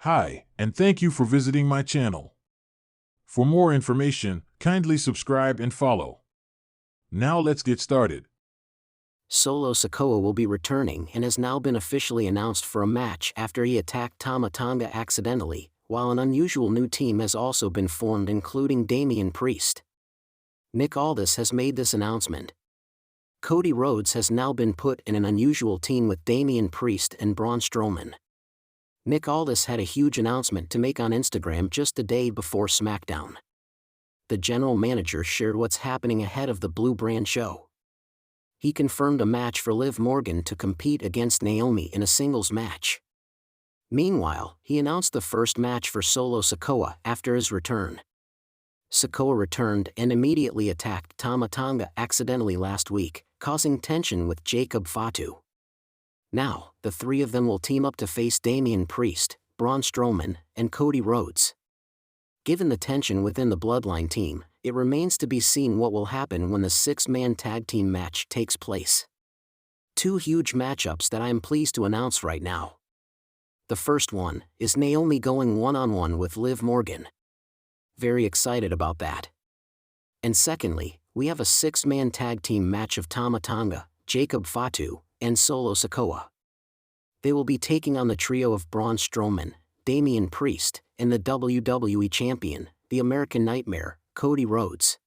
Hi, and thank you for visiting my channel. For more information, kindly subscribe and follow. Now let's get started. Solo Sikoa will be returning and has now been officially announced for a match after he attacked Tama Tonga accidentally, while an unusual new team has also been formed including Damian Priest. Nick Aldis has made this announcement. Cody Rhodes has now been put in an unusual team with Damian Priest and Braun Strowman. Nick Aldis had a huge announcement to make on Instagram just a day before SmackDown. The general manager shared what's happening ahead of the Blue Brand show. He confirmed a match for Liv Morgan to compete against Naomi in a singles match. Meanwhile, he announced the first match for Solo Sikoa after his return. Sikoa returned and immediately attacked Tama Tonga accidentally last week, causing tension with Jacob Fatu. Now, the three of them will team up to face Damian Priest, Braun Strowman, and Cody Rhodes. Given the tension within the Bloodline team, it remains to be seen what will happen when the six-man tag team match takes place. Two huge matchups that I am pleased to announce right now. The first one is Naomi going one-on-one with Liv Morgan. Very excited about that. And secondly, we have a six-man tag team match of Tama Tonga, Jacob Fatu, and Solo Sikoa. They will be taking on the trio of Braun Strowman, Damian Priest, and the WWE Champion, the American Nightmare, Cody Rhodes.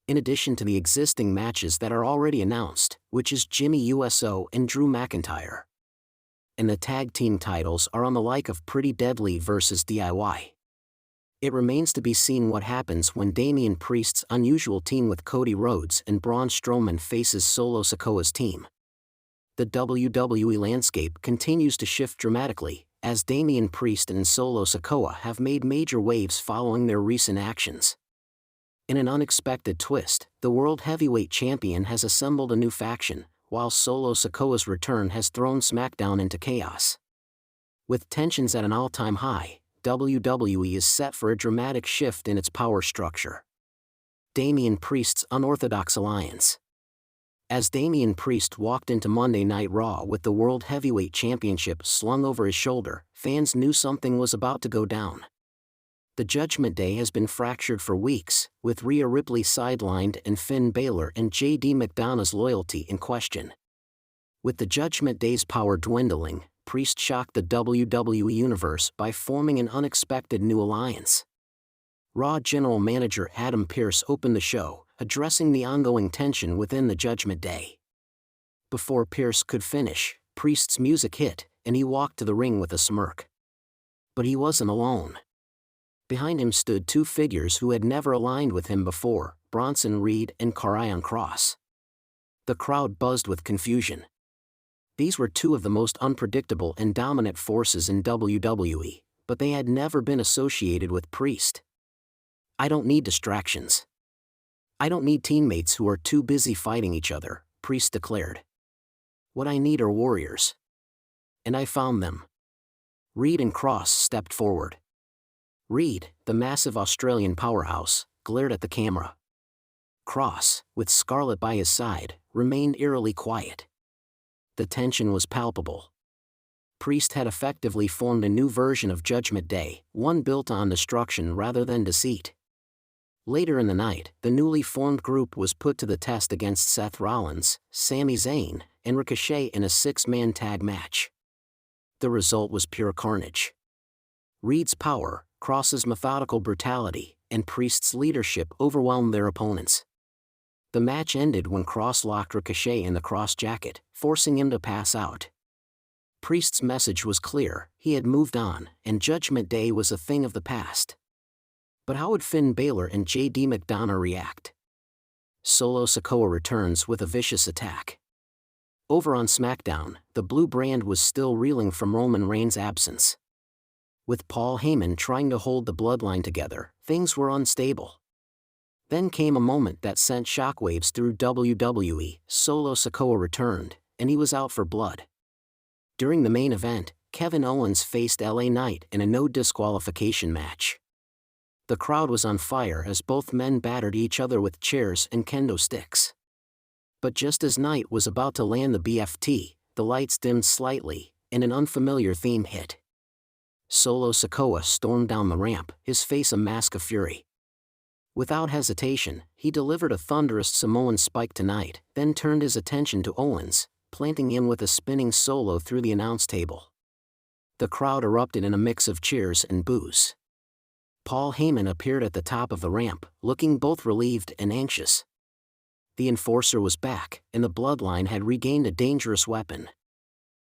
In addition to the existing matches that are already announced, which is Jimmy USO and Drew McIntyre. And the tag team titles are on the like of Pretty Deadly vs. DIY. It remains to be seen what happens when Damian Priest's unusual team with Cody Rhodes and Braun Strowman faces Solo Sikoa's team. The WWE landscape continues to shift dramatically, as Damian Priest and Solo Sikoa have made major waves following their recent actions. In an unexpected twist, the World Heavyweight Champion has assembled a new faction, while Solo Sikoa's return has thrown SmackDown into chaos. With tensions at an all-time high, WWE is set for a dramatic shift in its power structure. Damian Priest's unorthodox alliance. As Damian Priest walked into Monday Night Raw with the World Heavyweight Championship slung over his shoulder, fans knew something was about to go down. The Judgment Day has been fractured for weeks, with Rhea Ripley sidelined and Finn Balor and JD McDonough's loyalty in question. With the Judgment Day's power dwindling, Priest shocked the WWE Universe by forming an unexpected new alliance. Raw General Manager Adam Pearce opened the show, addressing the ongoing tension within the Judgment Day. Before Pearce could finish, Priest's music hit, and he walked to the ring with a smirk. But he wasn't alone. Behind him stood two figures who had never aligned with him before, Bronson Reed and Karrion Kross. The crowd buzzed with confusion. These were two of the most unpredictable and dominant forces in WWE, but they had never been associated with Priest. "I don't need distractions. I don't need teammates who are too busy fighting each other," Priest declared. "What I need are warriors. And I found them." Reed and Kross stepped forward. Reed, the massive Australian powerhouse, glared at the camera. Kross, with Scarlett by his side, remained eerily quiet. The tension was palpable. Priest had effectively formed a new version of Judgment Day, one built on destruction rather than deceit. Later in the night, the newly formed group was put to the test against Seth Rollins, Sami Zayn, and Ricochet in a six-man tag match. The result was pure carnage. Reed's power, Kross's methodical brutality, and Priest's leadership overwhelmed their opponents. The match ended when Kross locked Ricochet in the Kross jacket, forcing him to pass out. Priest's message was clear: he had moved on, and Judgment Day was a thing of the past. But how would Finn Balor and JD McDonough react? Solo Sikoa returns with a vicious attack. Over on SmackDown, the Blue Brand was still reeling from Roman Reigns' absence. With Paul Heyman trying to hold the Bloodline together, things were unstable. Then came a moment that sent shockwaves through WWE. Solo Sikoa returned, and he was out for blood. During the main event, Kevin Owens faced LA Knight in a no disqualification match. The crowd was on fire as both men battered each other with chairs and kendo sticks. But just as Knight was about to land the BFT, the lights dimmed slightly, and an unfamiliar theme hit. Solo Sikoa stormed down the ramp, his face a mask of fury. Without hesitation, he delivered a thunderous Samoan spike tonight, then turned his attention to Owens, planting him with a spinning solo through the announce table. The crowd erupted in a mix of cheers and boos. Paul Heyman appeared at the top of the ramp, looking both relieved and anxious. The enforcer was back, and the bloodline had regained a dangerous weapon.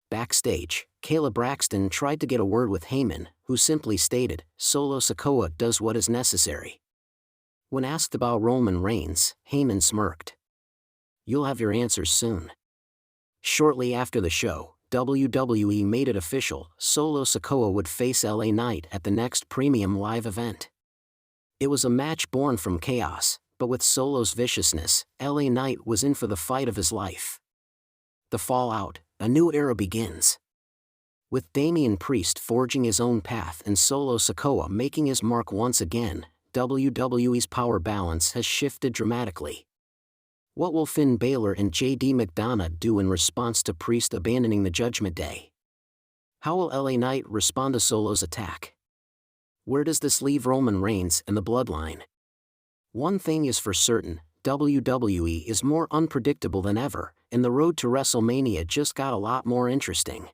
Backstage, Kayla Braxton tried to get a word with Heyman, who simply stated, "Solo Sikoa does what is necessary." When asked about Roman Reigns, Heyman smirked. "You'll have your answers soon." Shortly after the show, WWE made it official, Solo Sikoa would face LA Knight at the next premium live event. It was a match born from chaos, but with Solo's viciousness, LA Knight was in for the fight of his life. The fallout, a new era begins. With Damian Priest forging his own path and Solo Sikoa making his mark once again, WWE's power balance has shifted dramatically. What will Finn Balor and JD McDonough do in response to Priest abandoning the Judgment Day? How will LA Knight respond to Solo's attack? Where does this leave Roman Reigns and the Bloodline? One thing is for certain, WWE is more unpredictable than ever, and the road to WrestleMania just got a lot more interesting.